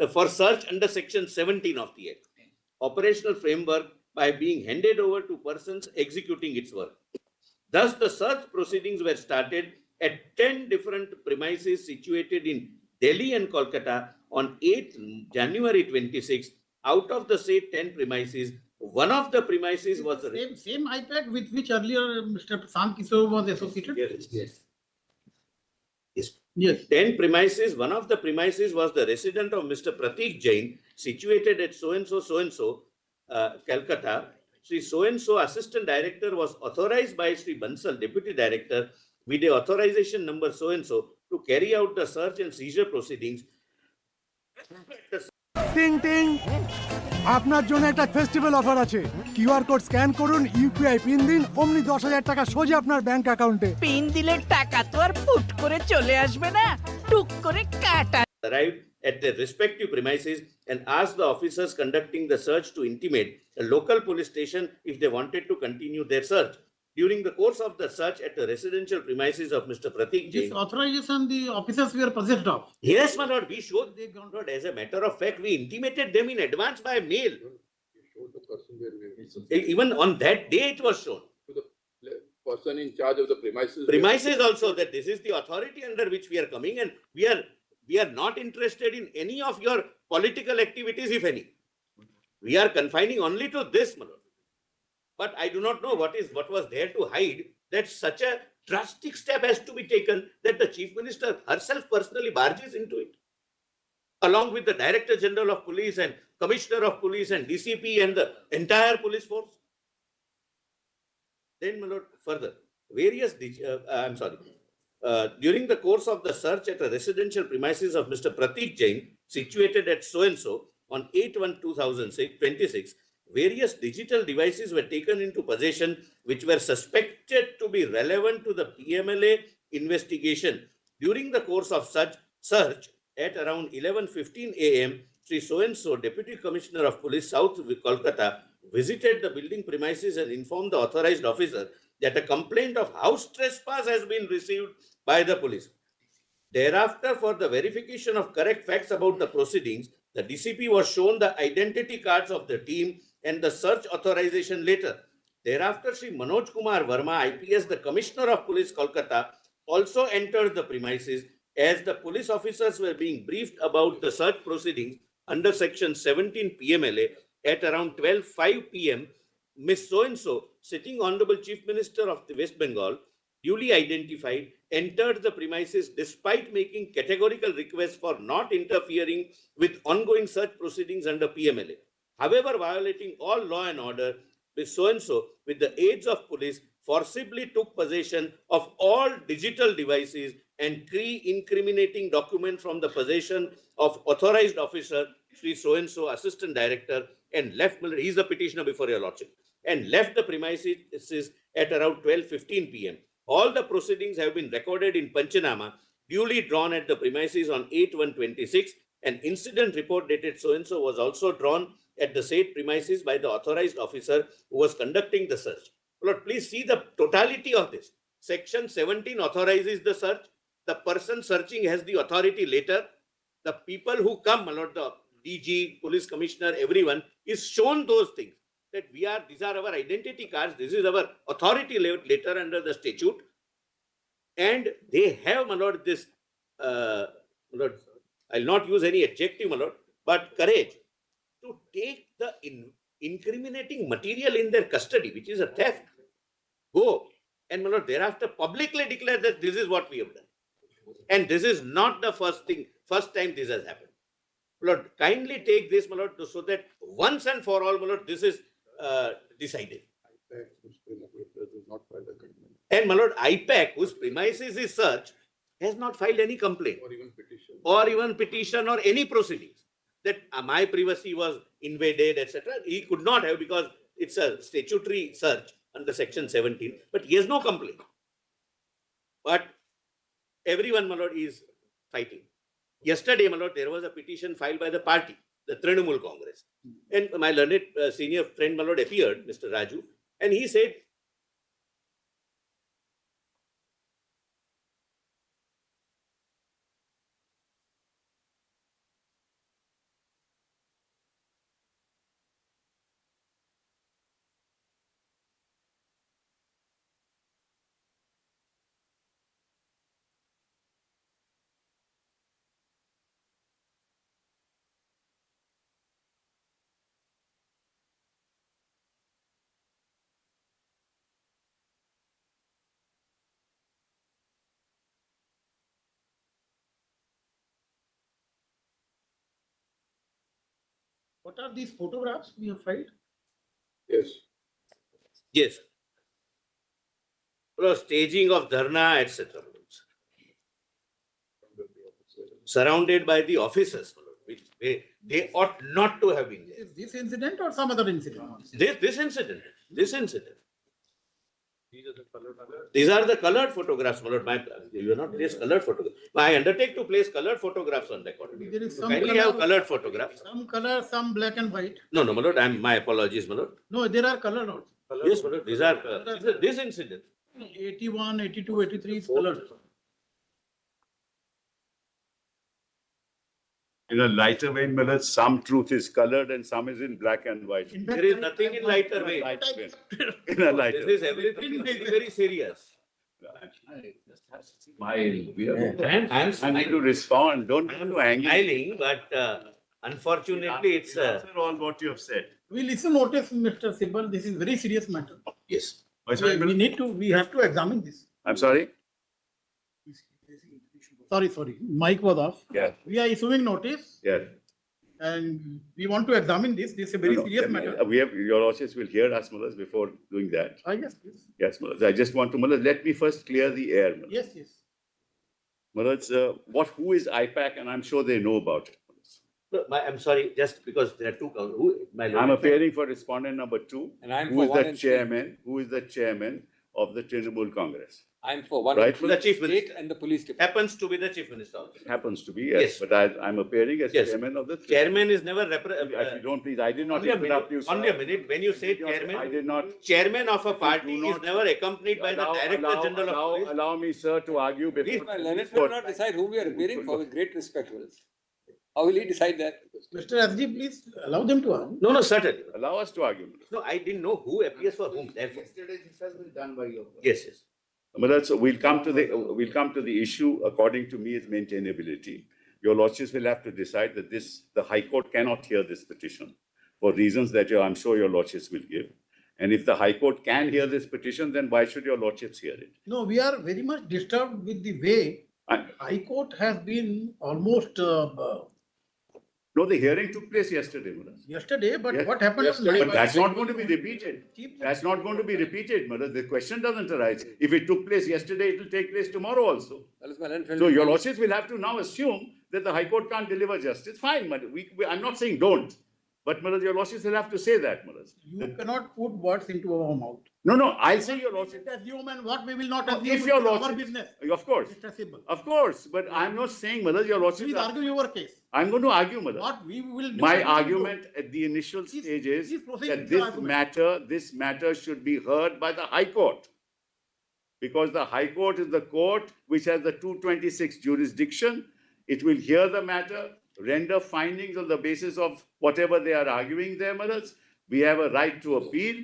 for search under section 17 of the Act. Operational framework by being handed over to persons executing its work. Thus, the search proceedings were started at 10 different premises situated in Delhi and Kolkata on 8th January 26. Out of the said 10 premises, one of the premises was the same I-Pac with which earlier Mr. Prashant Kishore was associated. Yes. 10 premises. One of the premises was the residence of Mr. Pratik Jain, situated at so-and-so, Calcutta. Sri so-and-so Assistant Director was authorized by Sri Bansal, Deputy Director, with the authorization number so-and-so to carry out the search and seizure proceedings. টিং টিং আপনার জন্য একটা festival offer আছে QR code scan করুন UPI pin দিন অমনি 10,000 টাকা সোজা আপনার ব্যাংক অ্যাকাউন্টে পিন দিলে টাকা তো আর ফুট করে চলে আসবে না টুক করে কাটা arrived at their respective premises and asked the officers conducting the search to intimate a local police station if they wanted to continue their search. During the course of the search at the residential premises of Mr. Pratik Jain. This authorization the officers were possessed of. Yes, my lord, we showed they got not. As a matter of fact, we intimated them in advance by mail. Even on that day, it was shown. To the person in charge of the premises. Premises also that this is the authority under which we are coming, and we are not interested in any of your political activities, if any. We are confining only to this, my lord. But I do not know what was there to hide that such a drastic step has to be taken that the Chief Minister herself personally barges into it, along with the Director General of Police and Commissioner of Police and DCP and the entire police force. Then, my lord, further, during the course of the search at the residential premises of Mr. Pratik Jain, situated at so-and-so on 8/1/2026, various digital devices were taken into possession which were suspected to be relevant to the PMLA investigation. During the course of such search at around 11:15 a.m., Sri so-and-so Deputy Commissioner of Police South Kolkata visited the building premises and informed the authorized officer that a complaint of house trespass has been received by the police. Thereafter, for the verification of correct facts about the proceedings, the DCP was shown the identity cards of the team and the search authorization letter. Thereafter, Sri Manoj Kumar Verma, IPS, the Commissioner of Police, Kolkata, also entered the premises. As the police officers were being briefed about the search proceedings under Section 17 PMLA at around 12:05 p.m., Ms. So-and-so, sitting Honorable Chief Minister of the West Bengal, duly identified, entered the premises despite making categorical requests for not interfering with ongoing search proceedings under PMLA. However, violating all law and order, Ms. So-and-so, with the aids of police, forcibly took possession of all digital devices and incriminating document from the possession of authorized officer, Sri so-and-so Assistant Director, and left, he is the petitioner before your lordship, and left the premises at around 12:15 p.m. All the proceedings have been recorded in Punchanama, duly drawn at the premises on 8/1/26. An incident report dated so-and-so was also drawn at the said premises by the authorized officer who was conducting the search. Lord, please see the totality of this. Section 17 authorizes the search. The person searching has the authority later. The people who come, my lord, the DG, police commissioner, everyone is shown those things. That these are our identity cards. This is our authority later under the statute. And they have, my lord, this, my lord, I'll not use any adjective, my lord, but courage to take the incriminating material in their custody, which is a theft. Go and, my lord, thereafter publicly declare that this is what we have done. And this is not the first time this has happened. My lord, kindly take this, my lord, so that once and for all, my lord, this is decided. And, my lord, I-Pac, whose premises is searched, has not filed any complaint or even petition or any proceedings that my privacy was invaded, etc. He could not have, because it's a statutory search under Section 17, but he has no complaint. But everyone, my lord, is fighting. Yesterday, my lord, there was a petition filed by the party, the Trinamool Congress. And my learned senior friend, my lord, appeared, Mr. Raju, and he said, What are these photographs we have filed? Yes. Yes. Staging of dharna, etc. Surrounded by the officers, which they ought not to have been there. Is this incident or some other incident? This incident. These are the colored photographs, my lord. You have not placed colored photographs. I undertake to place colored photographs on record. There is some Kindly have colored photographs. Some color, some black and white. No, my lord. My apologies, my lord. No, there are colored also. Yes, my lord. These are this incident. 81, 82, 83 is colored. In a lighter vein, Millet, some truth is colored and some is in black and white. In fact, There is nothing in lighter way. Lighter vein. In a lighter This is everything very, very serious. Smile. I'm I need to respond. Don't have to anger. smiling, but unfortunately, it's Answer all what you have said. we listen notice, Mr. Sibal, this is very serious matter. yes. We have to examine this. I'm sorry? Sorry, mic was off. Yeah. We are issuing notice Yeah. and we want to examine this. This is a very No, serious I mean, matter. We have, your lordships will hear us, Mullahs, before doing that. Yes, please. Yes, Mullahs. I just want to, Mullahs, let me first clear the air, Mullahs. Yes. Mullahs, who is I-Pac? And I'm sure they know about it. Mullahs. No, I'm sorry, just because there are two. My lord, I'm appearing for respondent number 2, And I'm who for is one the and chairman, who is the chairman of the Trinamool Congress. I'm for one. Right. and The chief state minister. and the police department. happens to be the chief minister. also. Happens to be, yes, Yes. but I'm appearing as Yes. chairman of the. Chairman is never If you don't please, I did not only a interrupt you. minute. sir. Only a minute. When you say I chairman, did not. chairman of a party do is not- never accompanied by the director general of police. Allow me, sir, to argue Please, before. Well, Leonard will not decide whom we are appearing for with great respect. Wills. How will he decide that? Mr. SG, please allow them to argue. No, certainly. Allow us to argue. No, I didn't know who appears for whom. Therefore, Yesterday, this has been done by your. yes. But so we'll come to the issue, according to me, is maintainability. Your lordships will have to decide that the High Court cannot hear this petition for reasons that I'm sure your lordships will give. And if the High Court can hear this petition, then why should your lordships hear it? No, we are very much disturbed with the way I- High Court has been almost No, the hearing took place yesterday, Mullah. yesterday, but Yeah, what happened? on yesterday, night- But that's not going to be repeated. Chief That's not going to be repeated, Mullah. The question doesn't arise. If it took place yesterday, it will take place tomorrow also. That is my Leonard So your lordships will have to now assume that the High Court can't deliver justice. Fine, Mullah. I'm not saying don't. But Mullah, your lordships will have to say that, Mullah. You cannot put words into our mouth. No, I'll say your lordship. Assume and what we will not No, assume if is your our lordship- business. Of course, Mr. Sibal. of course. But I'm not saying, Mullah, your lordships. Please argue your case. I'm going to argue, Mullah. What we will do. My we will do. argument at the initial Please- stage is please proceed that with your argument. this matter should be heard by the High Court. Because the High Court is the court which has the 226 jurisdiction. It will hear the matter, render findings on the basis of whatever they are arguing there, Maharaj. We have a right to appeal,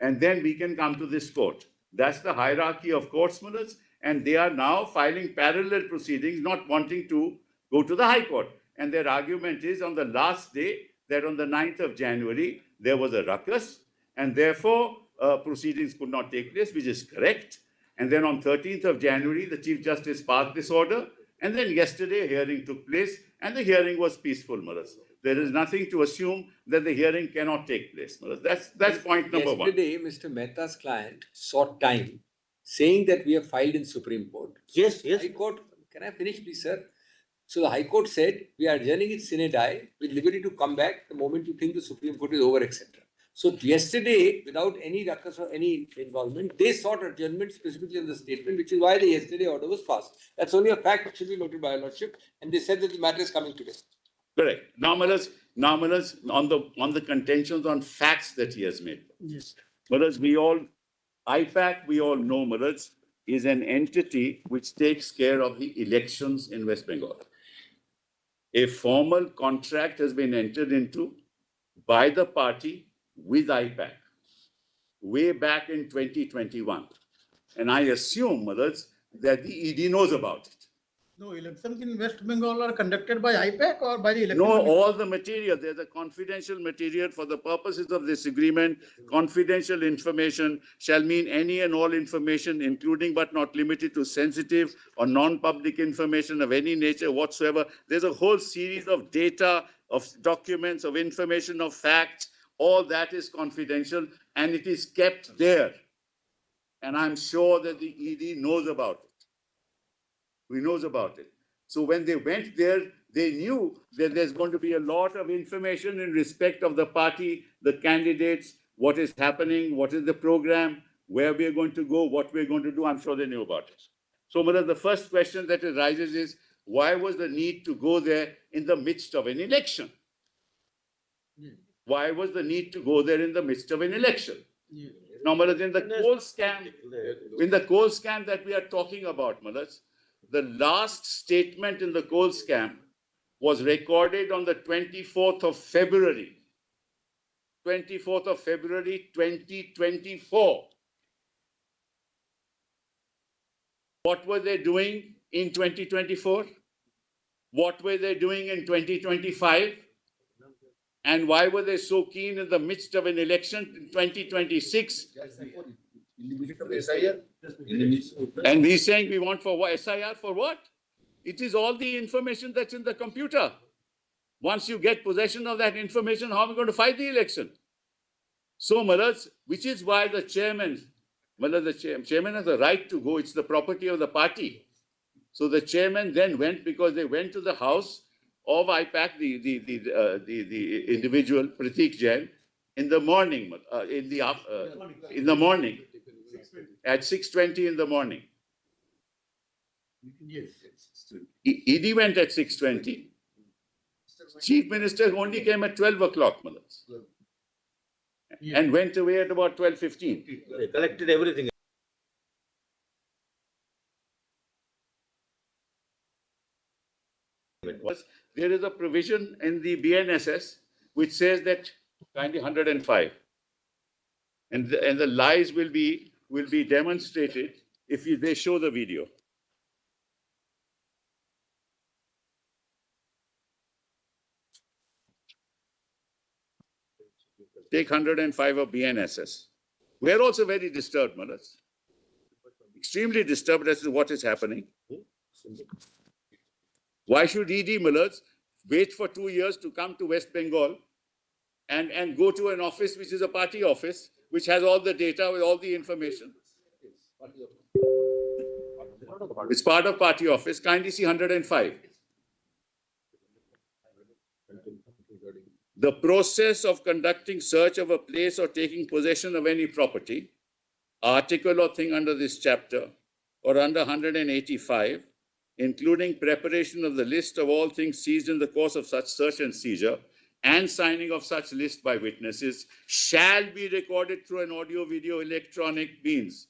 and then we can come to this court. That's the hierarchy of courts, Maharaj. And they are now filing parallel proceedings, not wanting to go to the High Court. And their argument is on the last day, that on the 9th of January, there was a ruckus, and therefore proceedings could not take place, which is correct. And then on 13th of January, the Chief Justice passed this order. And then yesterday, a hearing took place, and the hearing was peaceful, Maharaj. There is nothing to assume that the hearing cannot take place, Maharaj. That's point number one. Yesterday, Mr. Mehta's client sought time, saying that we have filed in Supreme Court. Yes. High Court, can I finish, please, sir? So the High Court said, we are adjourning it sine die with liberty to come back the moment you think the Supreme Court is over, etc. So yesterday, without any ruckus or any involvement, they sought adjournment specifically on the statement, which is why the yesterday order was passed. That's only a fact which should be noted by your lordship, and they said that the matter is coming today. Correct. Now, Maharaj, on the contentions on facts that he has made. Yes. Maharaj, I-Pac, we all know, Maharaj, is an entity which takes care of the elections in West Bengal. A formal contract has been entered into by the party with I-Pac way back in 2021. And I assume, Maharaj, that the ED knows about it. No, elections in West Bengal are conducted by I-Pac or by the election? No, Commission? all the material, there's a confidential material for the purposes of this agreement. Confidential information shall mean any and all information, including but not limited to sensitive or non-public information of any nature whatsoever. There's a whole series of data of documents, of information, of facts, all that is confidential and it is kept there. And I'm sure that the ED knows about it. He knows about it. So when they went there, they knew that there's going to be a lot of information in respect of the party, the candidates, what is happening, what is the program, where we're going to go, what we're going to do. I'm sure they knew about it. So, Madam, the first question that arises is, why was the need to go there in the midst of an election? Why was the need to go there in the midst of an election? Now, Madam, in the coal scam that we are talking about, Madam, the last statement in the coal scam was recorded on the 24th of February. 24th of February, 2024. What were they doing in 2024? What were they doing in 2025? And why were they so keen in the midst of an election in 2026? And we're saying we want for what? SIR for what? It is all the information that's in the computer. Once you get possession of that information, how are we going to fight the election? So, Maharaj, which is why the chairman, the chairman has the right to go. It's the property of the party. So the chairman then went, because they went to the house of I-Pac, the individual Pratik Jain, in the morning, in the morning, at 6:20 in the morning. ED went at 6:20. Chief Minister only came at 12 o'clock, and went away at about 12:15. They collected everything. There is a provision in the BNSS which says that 105, and the lies will be demonstrated if they show the video. Take 105 of BNSS. We are also very disturbed, Manas. Extremely disturbed as to what is happening. Why should ED Millers wait for 2 years to come to West Bengal and go to an office which is a party office, which has all the data with all the information? It's part of party office. Kindly see 105. The process of conducting search of a place or taking possession of any property, article or thing under this chapter, or under 185, including preparation of the list of all things seized in the course of such search and seizure, and signing of such list by witnesses, shall be recorded through an audio-video electronic means,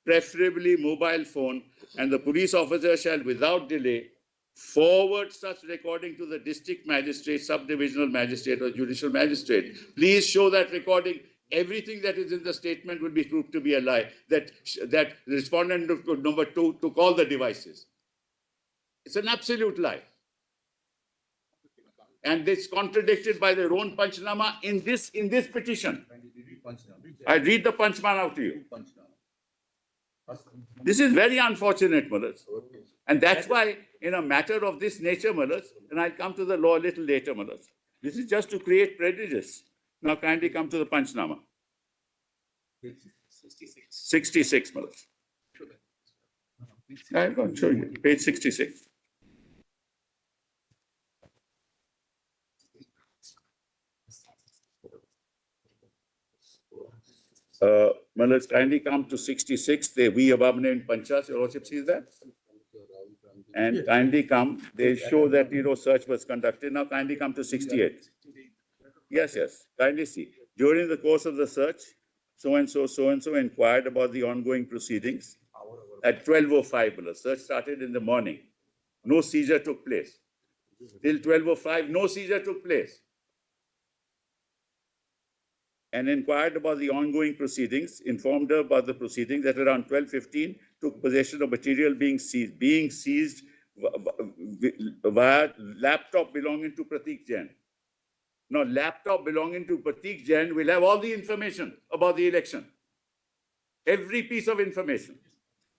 preferably mobile phone, and the police officer shall without delay forward such recording to the district magistrate, subdivisional magistrate, or judicial magistrate. Please show that recording. Everything that is in the statement will be proved to be a lie. That respondent number 2 took all the devices. It's an absolute lie. And it's contradicted by their own Punchanama in this petition. I read the Punchanama out to you. This is very unfortunate, Malas. And that's why, in a matter of this nature, Malas, and I'll come to the law a little later, Malas, this is just to create prejudice. Now kindly come to the Punchanama. 66, Malas. I'm going to show you. Page 66. Malas, kindly come to 66. We above named Panchas, your lordship sees that? And kindly come, they show that, search was conducted. Now kindly come to 68. Yes, kindly see. During the course of the search, so-and-so inquired about the ongoing proceedings. At 12:05, search started in the morning. No seizure took place. Till 12:05, no seizure took place. And inquired about the ongoing proceedings, informed her about the proceedings that around 12:15 took possession of material being seized via laptop belonging to Pratik Jain. Now, laptop belonging to Pratik Jain will have all the information about the election. Every piece of information.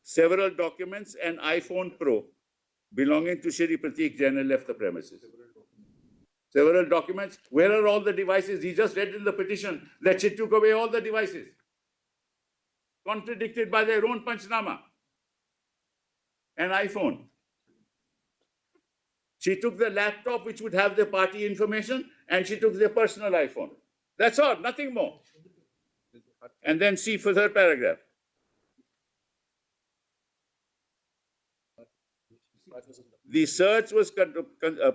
Several documents and iPhone Pro belonging to Shri Pratik Jain left the premises. Several documents. Where are all the devices? He just read in the petition that she took away all the devices. Contradicted by their own Punchanama. An iPhone. She took the laptop which would have the party information, and she took their personal iPhone. That's all, nothing more. And then see for third paragraph. The search was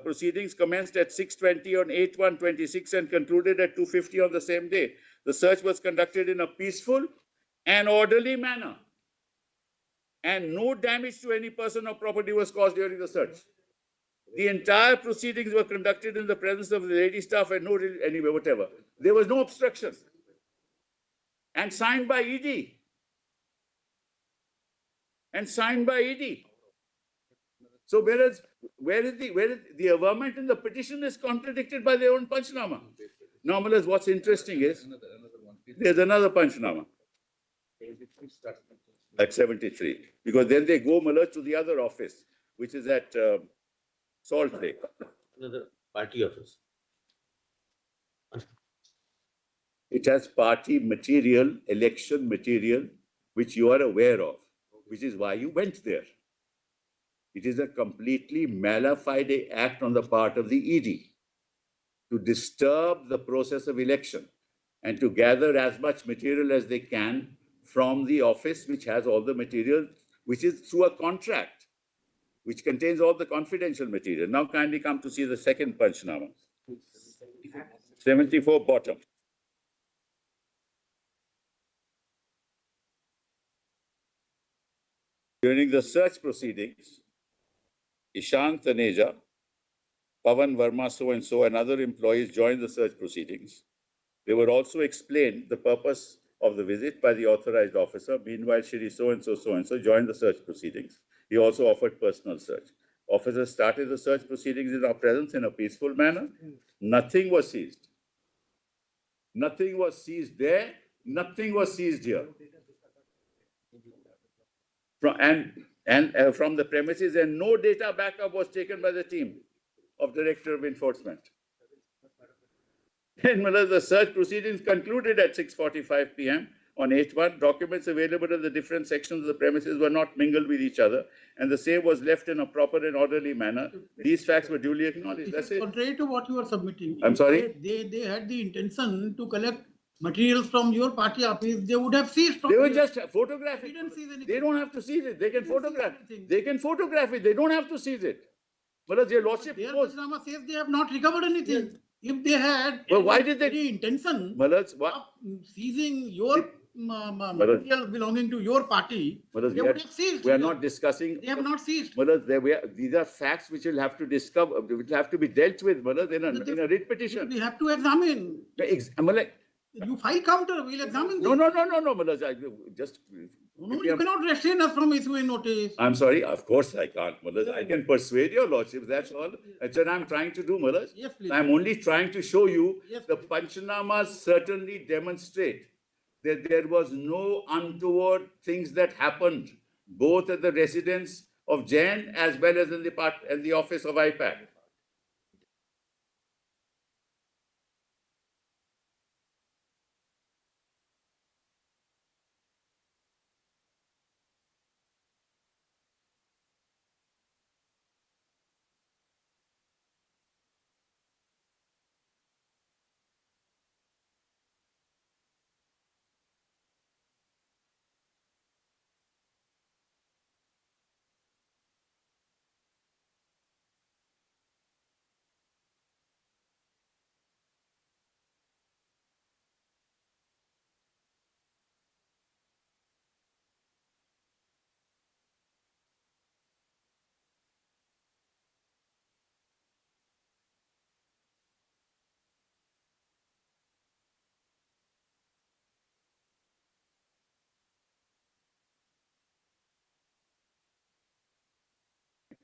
proceedings commenced at 6:20 on 8/1/26 and concluded at 2:50 on the same day. The search was conducted in a peaceful and orderly manner, and no damage to any person or property was caused during the search. The entire proceedings were conducted in the presence of the lady staff and anyway, whatever. There was no obstruction. And signed by ED. And signed by ED. So where is the averment in the petition is contradicted by their own Punchanama. Now, what's interesting is there's another Punchanama at 73, because then they go to the other office, which is at Salt Lake. Another party office. It has party material, election material, which you are aware of, which is why you went there. It is a completely mala fide act on the part of the ED to disturb the process of election and to gather as much material as they can from the office, which has all the material, which is through a contract, which contains all the confidential material. Now kindly come to see the second Punchanama. 74 bottom. During the search proceedings, Ishant Taneja, Pavan Verma so-and-so, and other employees joined the search proceedings. They were also explained the purpose of the visit by the authorized officer. Meanwhile, Shri so-and-so joined the search proceedings. He also offered personal search. Officers started the search proceedings in our presence in a peaceful manner. Nothing was seized. Nothing was seized there. Nothing was seized here. From the premises, and no data backup was taken by the team of Director of Enforcement. And the search proceedings concluded at 6:45 p.m. on 8/1. Documents available in the different sections of the premises were not mingled with each other, and the same was left in a proper and orderly manner. These facts were duly acknowledged. That's it. Contrary to what you are submitting. I'm sorry? They had the intention to collect materials from your party office. They would have seized from They were you. just photographing. They didn't seize anything. They don't have to seize it. They can They didn't seize photograph. anything. They can photograph it. They don't have to seize it. But your lordship Their knows. Punchanama says they have not recovered anything. If they had Well, why did they- any intention What? of seizing your material belonging to your party, they would have seized. We are not discussing. They have not seized. These are facts which will have to discover, which will have to be dealt with, in a writ petition. We have to examine. You file counter, we'll examine. No, just. No, you cannot restrain us from issuing notice. I'm sorry, of course I can't, I can persuade your lordship, that's all. That's what I'm trying to do, Yes, please. I'm only trying to show you Yes, the Panchanamas certainly demonstrate that there was no untoward things that happened, both at the residence of Jain as well as in the office of I-Pac.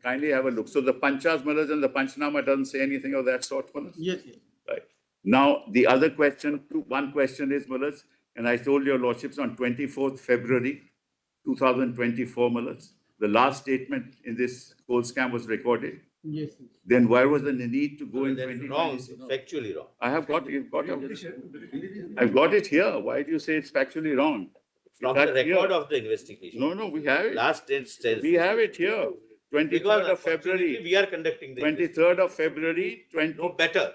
Kindly have a look. So the Panchas, and the Panchanama doesn't say anything of that sort, Yes. Right. Now, the other question, one question is, and I told your lordships on 24th February 2024, the last statement in this whole scam was recorded. Yes. Then why was the need to go in That's wrong, 2026? factually wrong. I have got it. I've got it here. Why do you say it's factually wrong? From the That's record here. of the investigation. No, we have it. Last 10 states. We have it here. 23rd Because of February. we are conducting the 23rd of February, No better.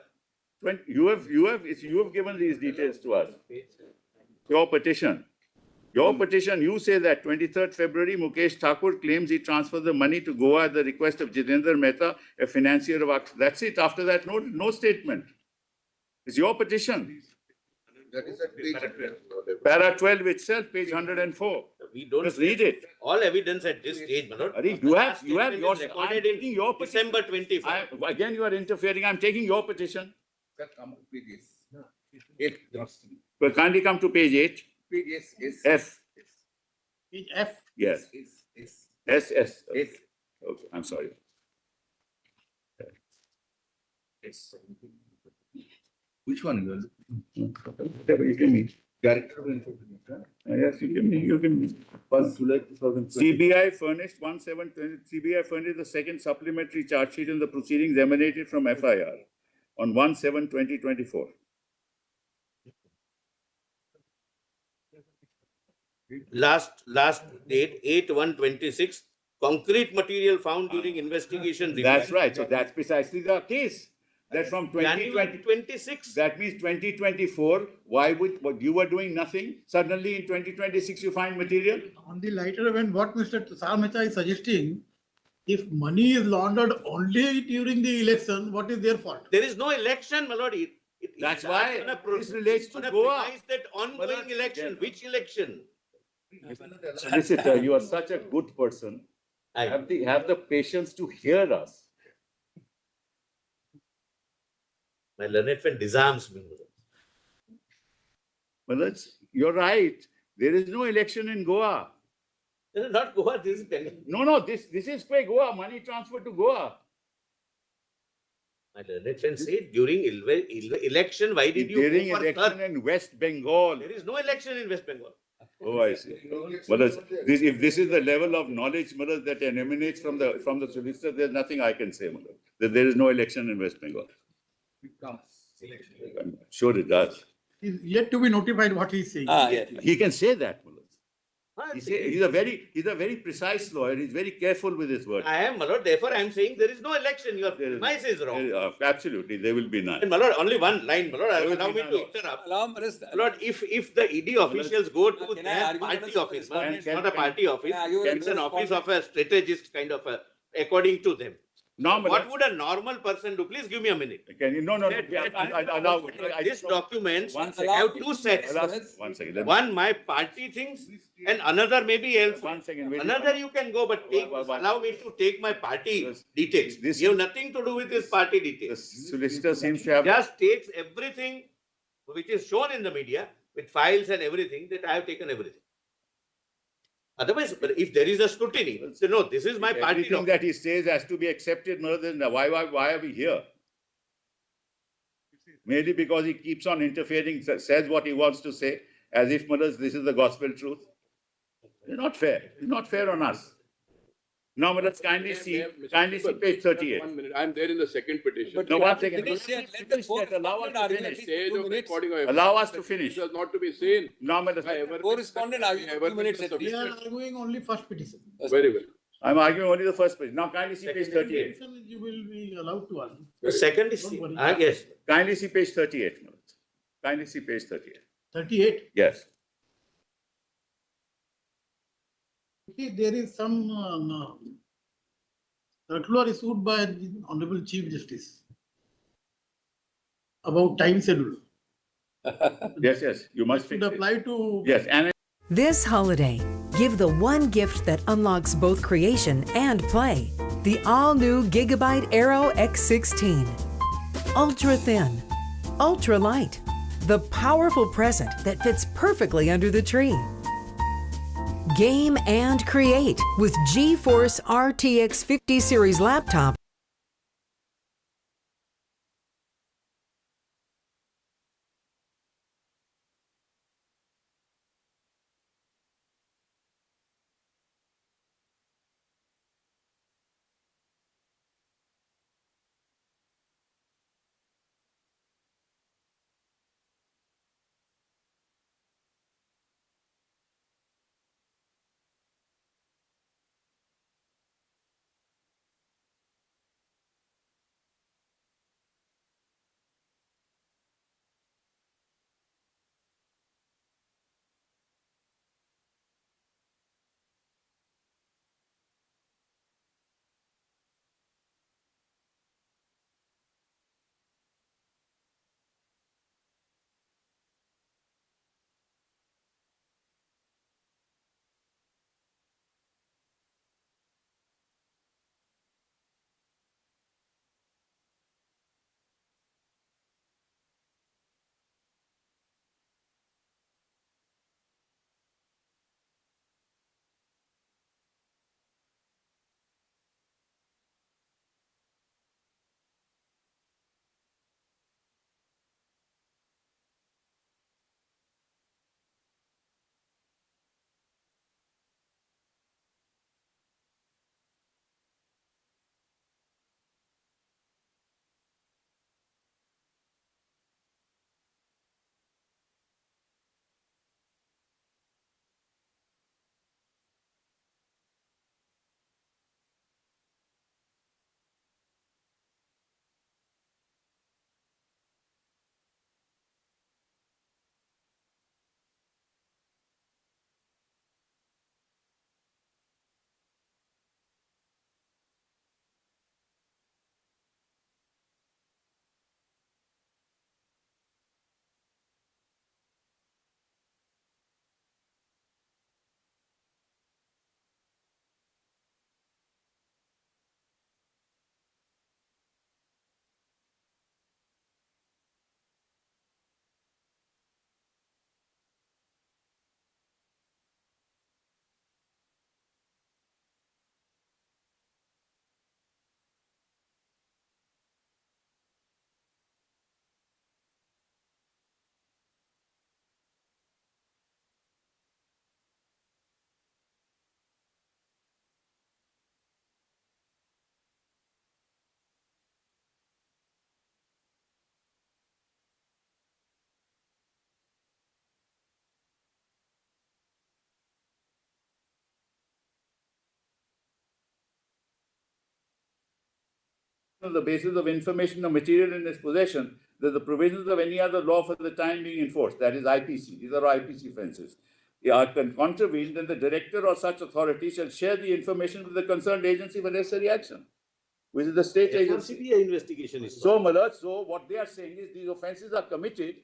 you have given these details to us. Your petition. Your petition, you say that 23rd February, Mukesh Thakur claims he transferred the money to Goa at the request of Jitendra Mehta, a financier of Aks. That's it. After that, no statement. It's your petition. That is at page. Para 12 itself, page 104. We don't Just read it. all evidence at this stage, Manoj. Ari, The last you have statement your, is I'm recorded taking your in petition. December 25. Again, you are interfering. I'm taking your petition. Sir, come to page eight. But kindly come to page 8. Page S. F. Page F. Yes. S. S. Okay, I'm sorry. Which one? Whatever you give me. Director of Information. Yes, you give me. 1 July 2020. CBI furnished CBI furnished the second supplementary charge sheet in the proceedings emanated from FIR on 1/7/2024. Last date 8/1/26. Concrete material found during investigation. That's right. So that's precisely the case. That from January 26. that means 2024, why would, what you were doing nothing? Suddenly in 2026, you find material? On the lighter event, what Mr. Tushar Mehta is suggesting, if money is laundered only during the election, what is their fault? There is no election, Malord. That's why this relates to Goa. premise that ongoing Malord, election. yeah. Which election? Solicitor, you are such a good person. Have the patience to hear us. My learned friend disarms me. Well, you're right. There is no election in Goa. This is not Goa, this is Delhi. No, this is where Goa, money transferred to Goa. My learned friend said during election, why did you During go for election search? in West Bengal. There is no election in West Bengal. Oh, I see. Well, if this is the level of knowledge, Madam, that emanates from the solicitor, there's nothing I can say, Madam. That there is no election in West Bengal. I'm sure it does. He's yet to be notified what he is saying. He can say that, Madam. Huh, He's a very precise lawyer. He's very careful with his words. I am, Malord. Therefore, I am saying there is no election. Your premise is wrong. Absolutely, there will be none. And Malord, only one line, Malord. There will Allow be me none. to interrupt. Malord, Malord, if the ED officials go to Can I their argue party with this? office, Malord, it's Can- not a party office, I argue with it's an this? office of a strategist kind of a, according to them. No, What would a normal person do? Please give me a minute. Can you? No. This document One have two sets. One second. One, my party thinks, and another maybe else. One second. wait. Another you can go, but allow me to take my party Yes. details. This- You have nothing to do with this party The details. solicitor seems to have. Just takes everything which is shown in the media with files and everything, that I have taken everything. Otherwise, but if there is a scrutiny, say, no, this is my party Everything document. that he says has to be accepted, no, then why are we here? Merely because he keeps on interfering, says what he wants to say, as if, mothers, this is the gospel truth. It's not fair. It's not fair on us. Now, mothers, kindly see page 38. 1 minute. I'm there in the second petition. But No, you one have to second. finish Let it. me Let the finish that. Allow us to argue at finish. least Stage 2 of minutes. recording of Allow us to evidence. finish. This was not to be seen. Now, mothers, by ever- Co-respondent argue for ever 2 minutes been at least. We are arguing only first petition. Very well. I'm arguing only the first page. Now, kindly see page 38. Petition You will be allowed to argue. The second is, Don't worry. yes. Kindly see page 38, mothers. Kindly see page 38. 38. Yes. See, there is some circular issued by the Honorable Chief Justice about time schedule. Yes, you must Should fix it. apply to Yes, and This holiday, give the one gift that unlocks both creation and play. The all-new Gigabyte Aero X16. Ultra thin, ultra light. The powerful present that fits perfectly under the tree. Game and create with GeForce RTX 50 series laptop on the basis of information or material in his possession, that the provisions of any other law for the time being enforced, that is IPC, these are IPC offences, are contravened, then the director or such authority shall share the information with the concerned agency for necessary action, which is the state agency. CBI investigation is So, Malad, so what they are saying is these offences are committed.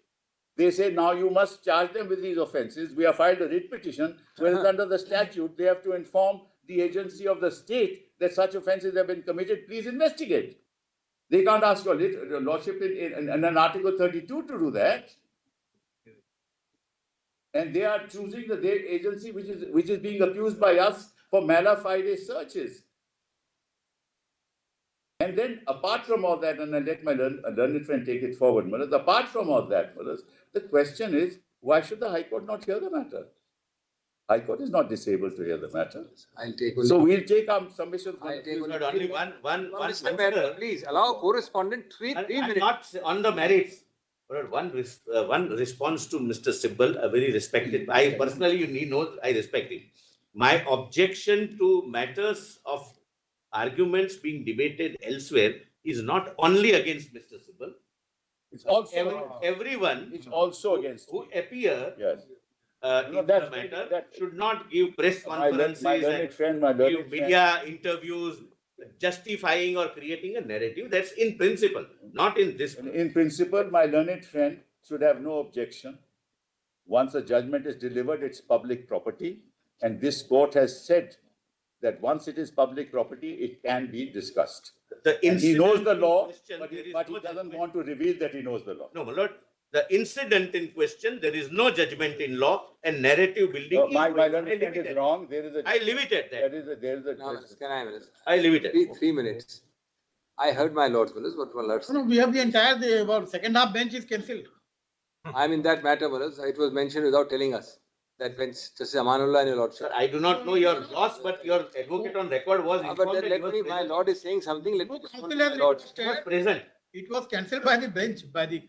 They say now you must charge them with these offences. We have filed a writ petition, whereas under the statute they have to inform the agency of the state that such offences have been committed. Please investigate. They can't ask your lordship in an Article 32 to do that. And they are choosing the agency which is being accused by us for mala fide searches. And then apart from all that, and I let my learned friend take it forward, Manas, apart from all that, Manas, the question is, why should the High Court not hear the matter? High Court is not disabled to hear the matter. I'll take So we'll take our submissions. I'll take only one Mr. answer. Mayor, please allow correspondent three And minutes. not on the merits. But one response to Mr. Sibbal, a very respected. I personally, he knows I respect him. My objection to matters of arguments being debated elsewhere is not only against Mr. Sibbal. It's also Everyone it's also against who appear yes. in the matter should not give press conferences my learned and friend, give media interviews justifying or creating a narrative. That's in principle, not in this. In principle, my learned friend should have no objection. Once a judgment is delivered, it's public property. And this court has said that once it is public property, it can be discussed. And he knows the law, but he doesn't want to reveal that he knows the law. No, my lord. The incident in question, there is no judgment in law and narrative building. No, my learned friend is wrong. There is a. I leave it at that. There is a. No, can I have this? I leave it at that. 3 minutes. I heard my lord's wills, what my lord said. No, we have the entire, about second half bench is cancelled. I'm in that matter, Manas. It was mentioned without telling us. That bench, Justice Amanullah and your lordship. Sir, I do not know your loss, but your advocate on record was informed But then that let he was me, my present. lord is saying something, let me No, respond counsel to has my lord. He was present. It was cancelled by the bench, by the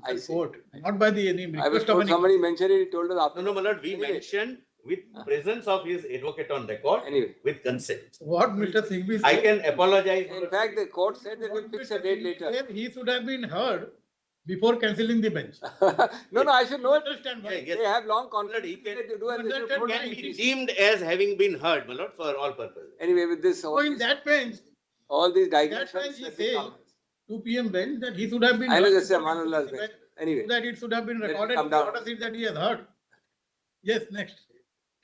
I see. court, not by the any I was request of told any. somebody mentioned it, he told us after. No, my lord, we Anyway. mentioned with presence of his advocate on record, Anyway. with consent. What Mr. Singhvi said. I can apologize. In fact, the court said that we'll fix a date later. He should have been heard before cancelling the bench. No, I should know it. Understand Yeah, why? yes. They have long Lord, conflict. he can- To do and they should Can put be an Can be increase. deemed as having been heard, my lord, for all purposes. Anyway, with this, So in that bench, all these that digressions. bench he that says, become- 2 p.m. bench, that he should have been. I know heard Justice before Amanullah's cancelling the bench. bench, Anyway, so that it should have been Let me recorded come in the down. order sheet that he has heard. Yes, next.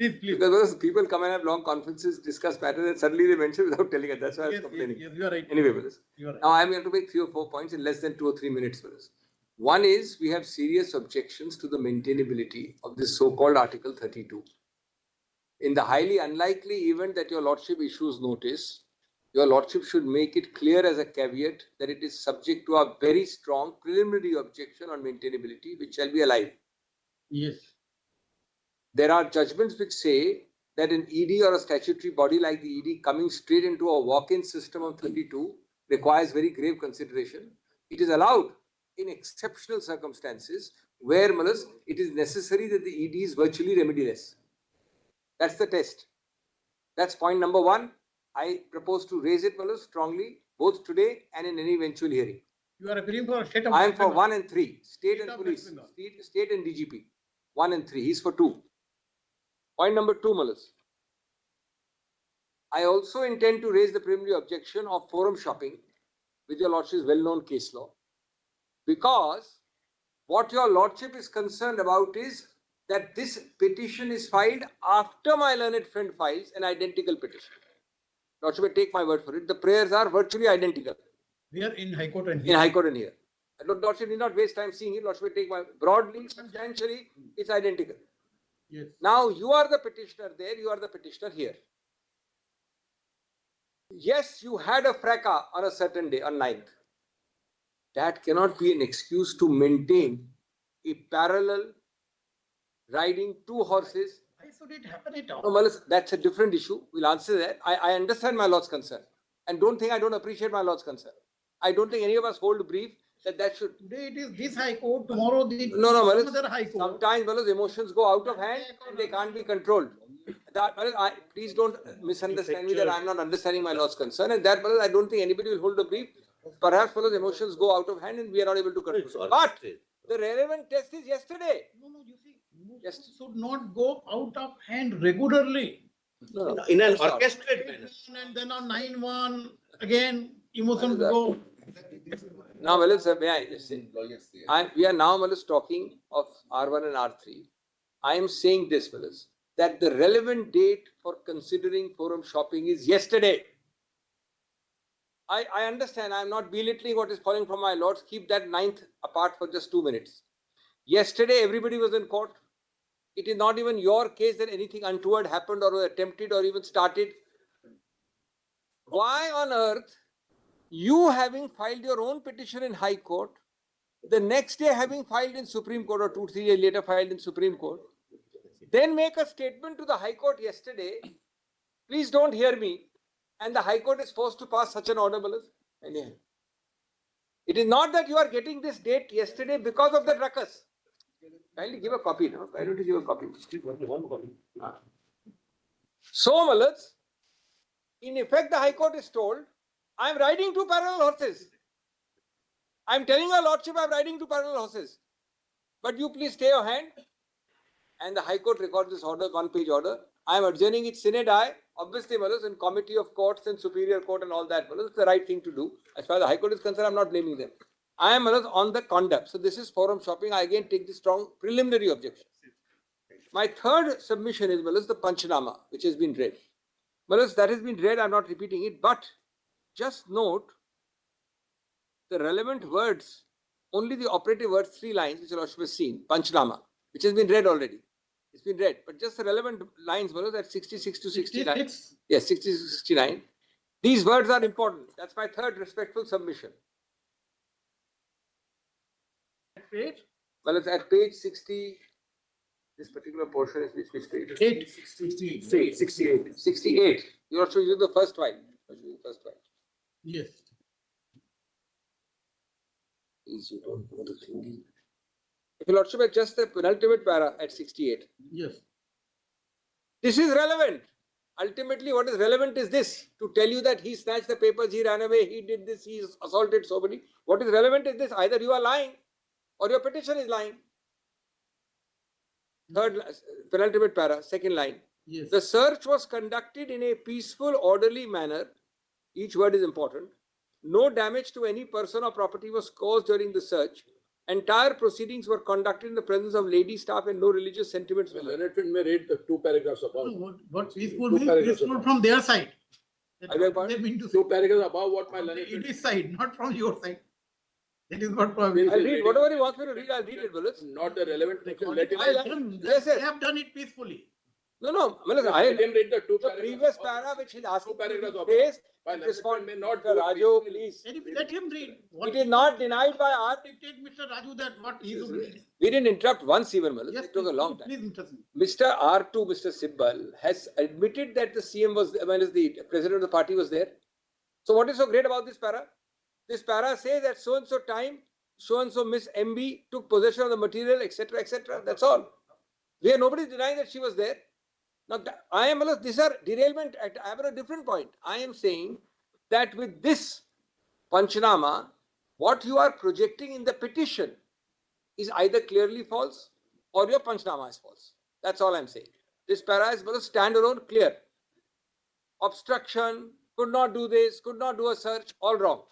Please. because people come and have long conferences, discuss matters, and suddenly they mention without telling us. That's why I was Yes, complaining. yes, you are right. Anyway, brothers. You are right. Now I'm going to make 3 or 4 points in less than 2 or 3 minutes, brothers. One is we have serious objections to the maintainability of this so-called Article 32. In the highly unlikely event that your lordship issues notice, your lordship should make it clear as a caveat that it is subject to a very strong preliminary objection on maintainability, which shall be alive. Yes. There are judgments which say that an ED or a statutory body like the ED coming straight into a walk-in system of 32 requires very grave consideration. It is allowed in exceptional circumstances where, Malas, it is necessary that the ED is virtually remediless. That's the test. That's point number 1. I propose to raise it, Malas, strongly, both today and in any eventual hearing. You are appealing for a state of. I am for 1 and 3, state and State of police, West Bengal. state and DGP. 1 and 3, he's for 2. Point number 2, Malas. I also intend to raise the preliminary objection of forum shopping with your lordship's well-known case law, because what your lordship is concerned about is that this petition is filed after my learned friend files an identical petition. Lordship may take my word for it. The prayers are virtually identical We are in High Court and in here. High Court and here. Lordship need not waste time seeing it. Lordship may take my broadly, substantially, it's identical. Yes. Now you are the petitioner there, you are the petitioner here. Yes, you had a fracas on a certain day, on 9th. That cannot be an excuse to maintain a parallel riding 2 horses. Why should it happen at all? No, Malas, that's a different issue. We'll answer that. I understand my lord's concern. And don't think I don't appreciate my lord's concern. I don't think any of us hold a brief that should. Today it is this High Court, tomorrow the. No, some Malas, other High Court. sometimes Malas, emotions go out of hand and they can't be controlled. That, Malas, please don't misunderstand me that I'm not understanding my lord's concern. And that, Malas, I don't think anybody will hold a brief perhaps those emotions go out of hand and we are not able to It's control. But orchestrated. the relevant test is yesterday. No, you see, Yes. emotions should not go out of hand regularly. No, In an it's not. orchestrated manner. And then on 9-1, again, emotions What is go. Now, Malis, may I just say, we are now, Malis, talking of R1 and R3. I am saying this, Malis, that the relevant date for considering forum shopping is yesterday. I understand, I am not belittling what is falling from my lords. Keep that 9th apart for just 2 minutes. Yesterday, everybody was in court. It is not even your case that anything untoward happened or was attempted or even started. Why on earth, you having filed your own petition in High Court, the next day having filed in Supreme Court or 2-3 days later filed in Supreme Court, then make a statement to the High Court yesterday, please don't hear me, and the High Court is forced to pass such an order, Malas? Anyhow. It is not that you are getting this date yesterday because of the ruckus. Kindly give a copy, no? Why don't you give a copy? So, Malas, in effect, the High Court is told, I am riding 2 parallel horses. I am telling your lordship I am riding 2 parallel horses. But you please stay your hand. And the High Court records this order, 1-page order. I am adjourning it sine die. Obviously, Malas, in Committee of Courts and Superior Court and all that, Malas, it's the right thing to do. As far as the High Court is concerned, I am not blaming them. I am, Malas, on the conduct. So this is forum shopping. I again take the strong preliminary objection. My third submission is, Malas, the Punchanama, which has been read. Malas, that has been read. I am not repeating it. But just note the relevant words, only the operative words, 3 lines, which Lordship has seen, Punchanama, which has been read already. It's been read, but just the relevant lines, Malas, at 66 to 69. 66. Yes, 60 to 69. These words are important. That's my third respectful submission. Page? Well, it's at page 60. This particular portion is which page? 8. 68. 68. You also use the first line. Yes. Please, you don't know the thing. If your lordship had just the penultimate para at 68. Yes. This is relevant. Ultimately, what is relevant is this, to tell you that he snatched the papers, he ran away, he did this, he assaulted somebody. What is relevant is this, either you are lying or your petition is lying. Third, penultimate para, second line. Yes. The search was conducted in a peaceful, orderly manner. Each word is important. No damage to any person or property was caused during the search. Entire proceedings were conducted in the presence of lady staff and no religious sentiments were heard. Leonard Finn may read the 2 paragraphs above. What peaceful Two means? paragraphs Peaceful above. from their side. That's I beg what pardon? they mean to say. 2 paragraphs above what my From Leonard the Finn. British side, not from your side. That is what probably. I'll read whatever he wants me to read, I'll read it, Bullet. Not the relevant section. Let him, Yes, They yes. have done it peacefully. No, let him read the 2 the paragraphs. previous above. para which he's asking 2 paragraphs to above. face, By Leonard respond, Finn may not Mr. do it Raju, peacefully. please. Let him read. It is not denied by us. Dictate Mr. Raju that what he should read. We didn't interrupt once even, Malas. Yes, It took a long time. Please, Mr. Singh. Mr. R2, Mr. Sibbal, has admitted that the CM was, the president of the party was there. So what is so great about this para? This para says that so-and-so time, so-and-so Miss MB took possession of the material, etc., etc. That's all. Nobody is denying that she was there. Now, these are derailment. I am at a different point. I am saying that with this Punchanama, what you are projecting in the petition is either clearly false or your Punchanama is false. That's all I'm saying. This para is standalone, clear. Obstruction, could not do this, could not do a search, all wrong.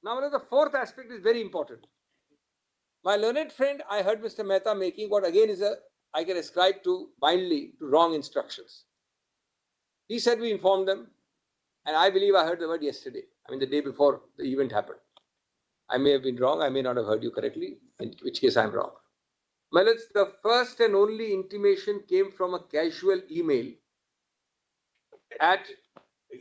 Now, the fourth aspect is very important. My learned friend, I heard Mr. Mehta making what again is I can ascribe to mildly to wrong instructions. He said we informed them, and I believe I heard the word yesterday. The day before the event happened. I may have been wrong, I may not have heard you correctly, in which case I'm wrong. Well, it's the first and only intimation came from a casual email at.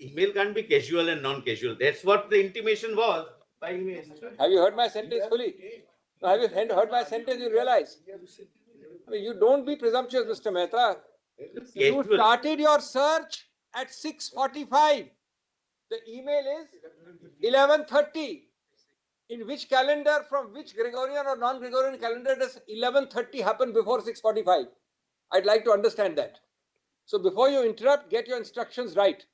Email can't be casual and non-casual. That's what the intimation was by email. Have you heard my sentence fully? No, have you heard my sentence? You realize? You don't be presumptuous, Mr. Mehta. You Casual. started your search at 6:45. The email is 11:30. In which calendar, from which Gregorian or non-Gregorian calendar does 11:30 happen before 6:45? I'd like to understand that. So before you interrupt, get your instructions right.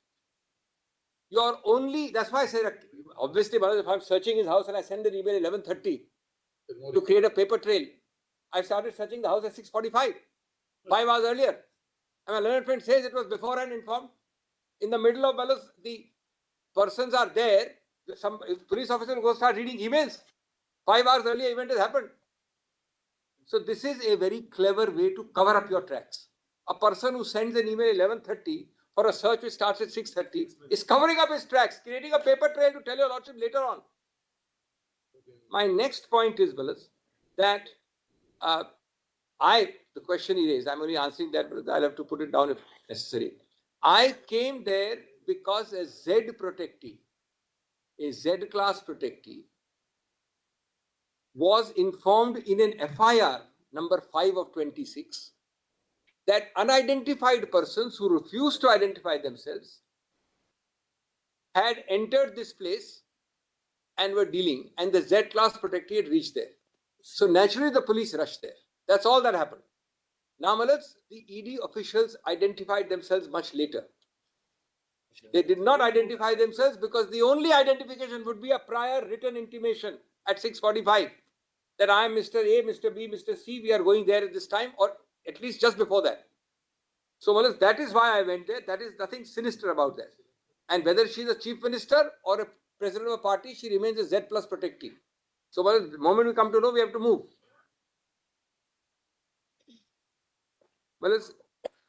You're only, that's why I said, obviously, Manoj, if I'm searching his house and I send an email 11:30 to create a paper trail, I started searching the house at 6:45, 5 hours earlier. And my learned friend says it was beforehand informed. In the middle of Manoj, the persons are there, some police officer will go start reading emails. 5 hours earlier, event has happened. So this is a very clever way to cover up your tracks. A person who sends an email 11:30 for a search which starts at 6:30 is covering up his tracks, creating a paper trail to tell your lordship later on. My next point is, Balas, that the question he raised, I'm only answering that, but I'll have to put it down if necessary. I came there because a Z protectee, a Z class protectee, was informed in an FIR number 5 of 26 that unidentified persons who refused to identify themselves had entered this place and were dealing, and the Z class protectee had reached there. So naturally the police rushed there. That's all that happened. Now, Malaz, the ED officials identified themselves much later. They did not identify themselves because the only identification would be a prior written intimation at 6:45 that I am Mr. A, Mr. B, Mr. C, we are going there at this time, or at least just before that. So, Malaz, that is why I went there. That is nothing sinister about that. And whether she is a chief minister or a president of a party, she remains a Z plus protectee. So, Malaz, the moment we come to know, we have to move. Malaz,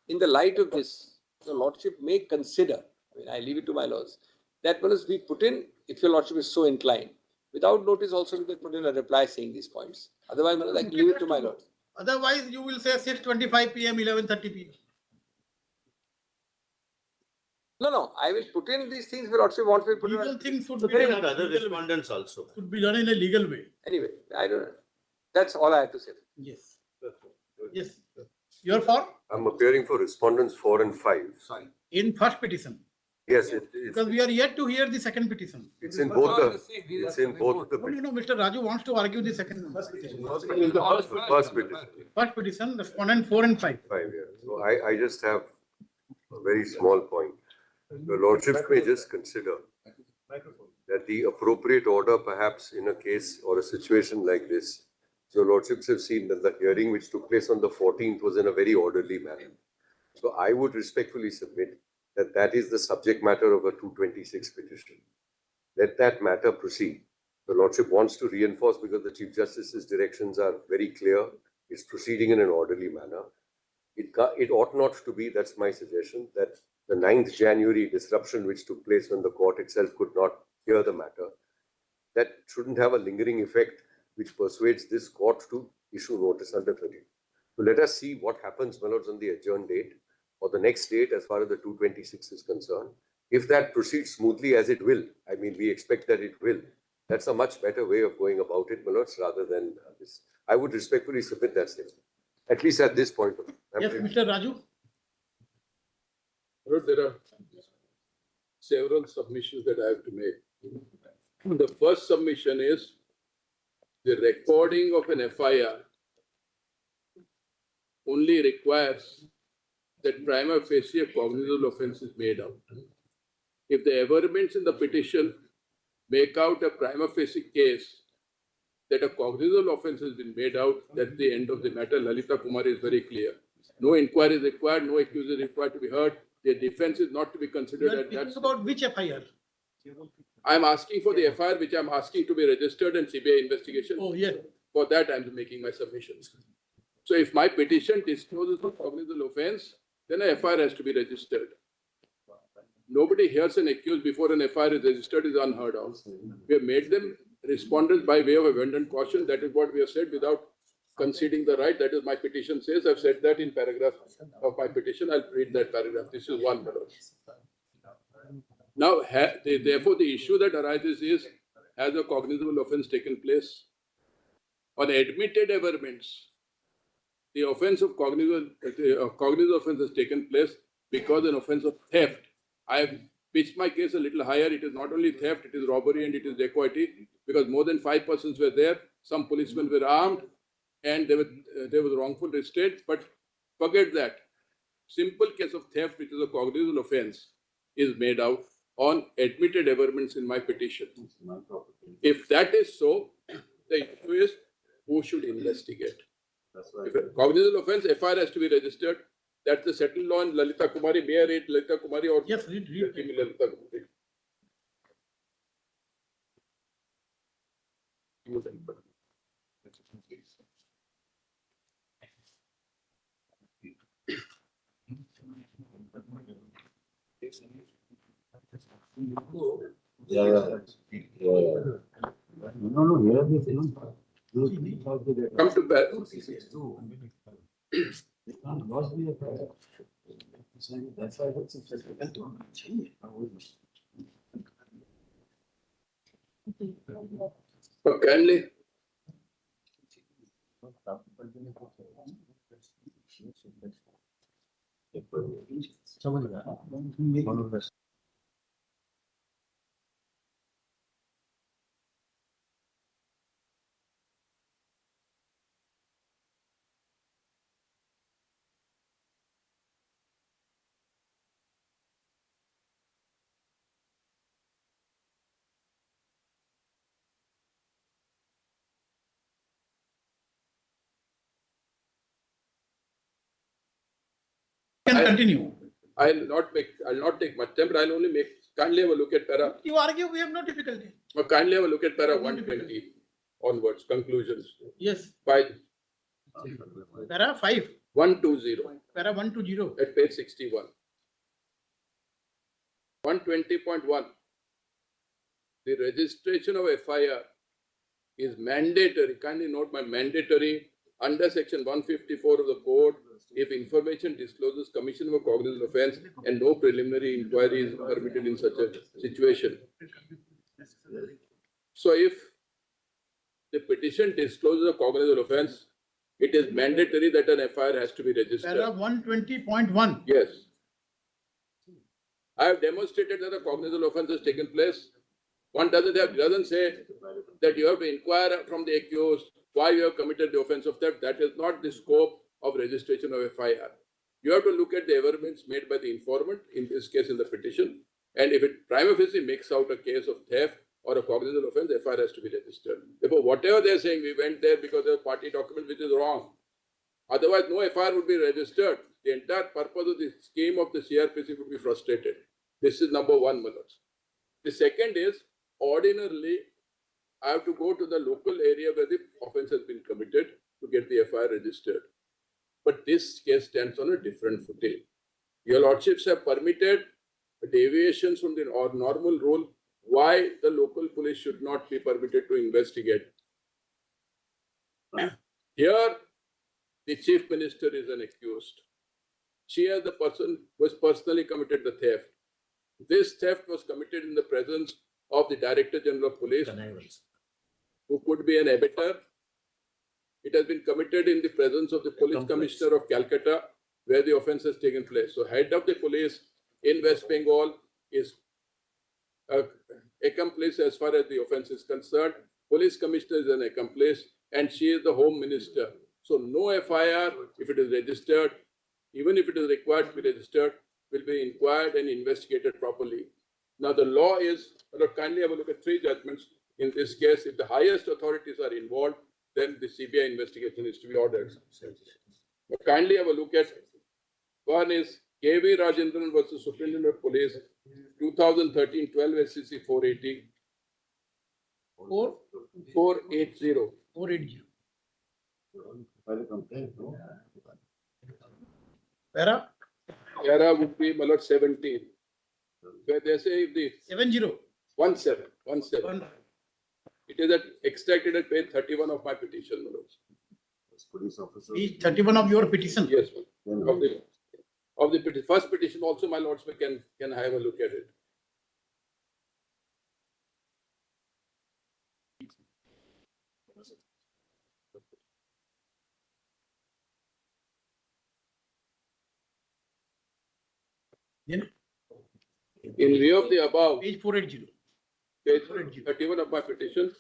in the light of this, the lordship may consider, I leave it to my laws, that Malaz, we put in, if your lordship is so inclined, without notice also we can put in a reply saying these points. Otherwise, Malaz, I leave it to my lords. Otherwise, you will say 6:25 p.m., 11:30 p.m. No, I will put in these things your lordship wants me to put in. Legal things should So be there done are other respondents also. should be done in a legal way. Anyway, I don't know. That's all I have to say. Yes. Yes. You are for? I'm appearing for respondents 4 and 5. Sorry. In first petition. Yes, Because we are yet to hear the second petition. it's in both the, it's in both the No, Mr. Raju wants to argue the second petition. first petition. First petition, respondent 4 and 5. 5, yeah. So I just have a very small point. Your lordship may just consider that the appropriate order perhaps in a case or a situation like this, your lordships have seen that the hearing which took place on the 14th was in a very orderly manner. So I would respectfully submit that that is the subject matter of a 226 petition. Let that matter proceed. The lordship wants to reinforce because the Chief Justice's directions are very clear. It's proceeding in an orderly manner. It ought not to be, that's my suggestion, that the 9th January disruption which took place when the court itself could not hear the matter, that shouldn't have a lingering effect which persuades this court to issue notice under 30. So let us see what happens, my lords, on the adjourned date or the next date as far as the 226 is concerned. If that proceeds smoothly, as it will, I mean, we expect that it will, that's a much better way of going about it, my lords, rather than this. I would respectfully submit that statement, at least at this point. Yes, Mr. Raju. There are several submissions that I have to make. The first submission is the recording of an FIR only requires that prima facie a cognizable offence is made out. If the averments in the petition make out a prima facie case that a cognizable offence has been made out, that's the end of the matter. Lalita Kumari is very clear. No inquiry is required, no accused is required to be heard. The defense is not to be You considered are at that. speaking about which FIR? I'm asking for the FIR, which I'm asking to be registered and CBI investigation. Oh, yes. For that, I'm making my submissions. So if my petition discloses a cognizable offence, then a FIR has to be registered. Nobody hears an accused before an FIR is registered is unheard of. We have made them respondents by way of abundant caution. That is what we have said without conceding the right. That is my petition says. I've said that in paragraph of my petition. I'll read that paragraph. This is one paragraph. Now, therefore, the issue that arises is, has a cognizable offence taken place? On admitted averments, the offence of cognizable offence has taken place because an offence of theft. I have pitched my case a little higher. It is not only theft, it is robbery and it is dacoity, because more than 5 persons were there. Some policemen were armed and there was wrongful restraint. But forget that. Simple case of theft, which is a cognizable offence, is made out on admitted averments in my petition. If that is so, the issue is who should investigate. If a cognizable offense, FIR has to be registered. That's the settled law in Lalita Kumari. May I read Lalita Kumari or Yes, read. give me Lalita Kumari? Come to bear. Kindly. Can continue. I'll not take much time, but I'll only make, kindly have a look at para. You argue, we have no difficulty. Kindly have a look at para 120 onwards, conclusions. Yes. By Para 5. 120 Para 120. at page 61. 120.1. The registration of FIR is mandatory. Kindly note my mandatory under section 154 of the code. If information discloses commission of a cognizable offence and no preliminary inquiry is permitted in such a situation. So if the petition discloses a cognizable offence, it is mandatory that an FIR has to be registered. Para 120.1. Yes. I have demonstrated that a cognizable offence has taken place. One doesn't say that you have to inquire from the accused why you have committed the offence of theft. That is not the scope of registration of FIR. You have to look at the averments made by the informant, in this case in the petition, and if it prima facie makes out a case of theft or a cognizable offence, FIR has to be registered. Therefore, whatever they are saying, we went there because of a party document, which is wrong. Otherwise, no FIR would be registered. The entire purpose of the scheme of the CRPC would be frustrated. This is number one, Manoj. The second is, ordinarily, I have to go to the local area where the offence has been committed to get the FIR registered. But this case stands on a different footing. Your lordships have permitted deviations from the normal rule. Why the local police should not be permitted to investigate? Here, the chief minister is an accused. She is the person who has personally committed the theft. This theft was committed in the presence of the Director General of Police, who could be an abettor. It has been committed in the presence of the Police Commissioner of Calcutta, where the offence has taken place. So, head of the police in West Bengal is accomplice as far as the offence is concerned. Police Commissioner is an accomplice, and she is the Home Minister. So, no FIR, if it is registered, even if it is required to be registered, will be inquired and investigated properly. Now, the law is, kindly have a look at three judgments. In this case, if the highest authorities are involved, then the CBI investigation is to be ordered. But kindly have a look at, one is KV Rajendran versus Superintendent of Police, 2013, 12 SCC 480. 480. 480. Para? Para would be 17. Where they say if the 70. 17. It is extracted at page 31 of my petition, Manoj. Page 31 of your petition. Yes, of the first petition also, my lords can have a look at it. Then, In view of the above, page 480. page 31 of my petition,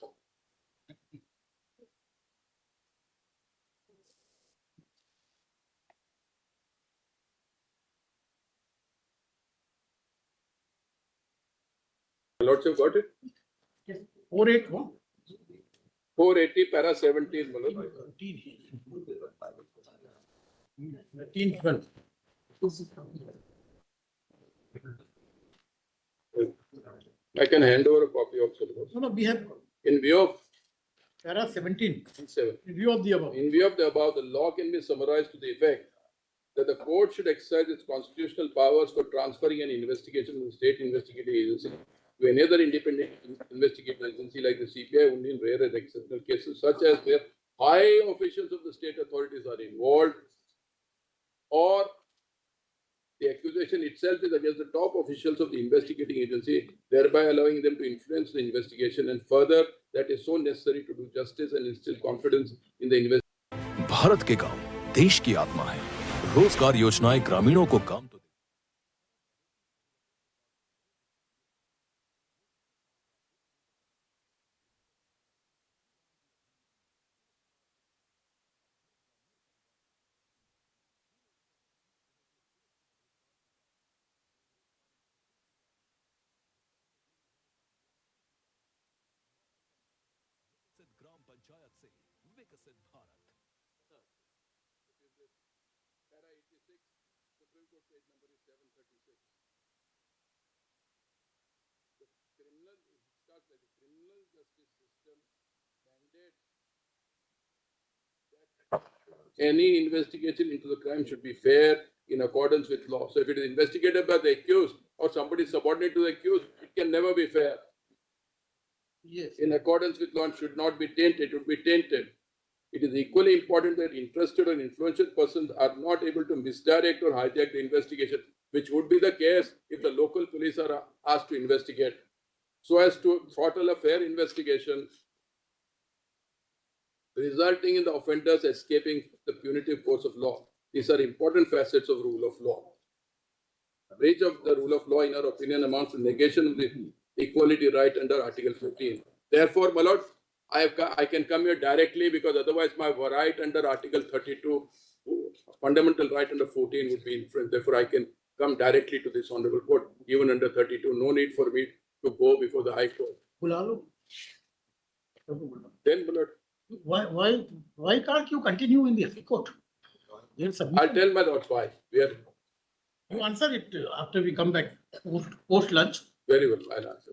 lordship got it? 481. 480 para 17, my lord. 1312. I can hand over a copy of syllabus. No, we have In view of para 17. 7. In view of the above. In view of the above, the law can be summarized to the effect that the court should exercise its constitutional powers for transferring an investigation from the state investigating agency to any other independent investigating agency like the CPI only in rare and exceptional cases, such as where high officials of the state authorities are involved, or the accusation itself is against the top officials of the investigating agency, thereby allowing them to influence the investigation, and further, that is so necessary to do justice and instill confidence in the investigation. Bharat के गांव देश की आत्मा है। रोजगार योजनाएं ग्रामीणों को काम तो ग्राम पंचायत से विकसित Bharat. Para 86, Supreme Court page number is 736. The criminal, it starts like the criminal justice system mandates that any investigation into the crime should be fair in accordance with law. So if it is investigated by the accused or somebody subordinate to the accused, it can never be fair. Yes. In accordance with law and should not be tainted, it would be tainted. It is equally important that interested and influential persons are not able to misdirect or hijack the investigation, which would be the case if the local police are asked to investigate, so as to throttle a fair investigation, resulting in the offenders escaping the punitive course of law. These are important facets of rule of law. Breach of the rule of law, in our opinion, amounts to negation of the equality right under Article 15. Therefore, my lord, I can come here directly because otherwise my right under Article 32, fundamental right under 14 would be infringed. Therefore, I can come directly to this honorable court, even under 32. No need for me to go before the High Court. Then, my lord, Why can't you continue in the High Court? I'll tell my lord why. You answer it after we come back post lunch. Very well, I'll answer.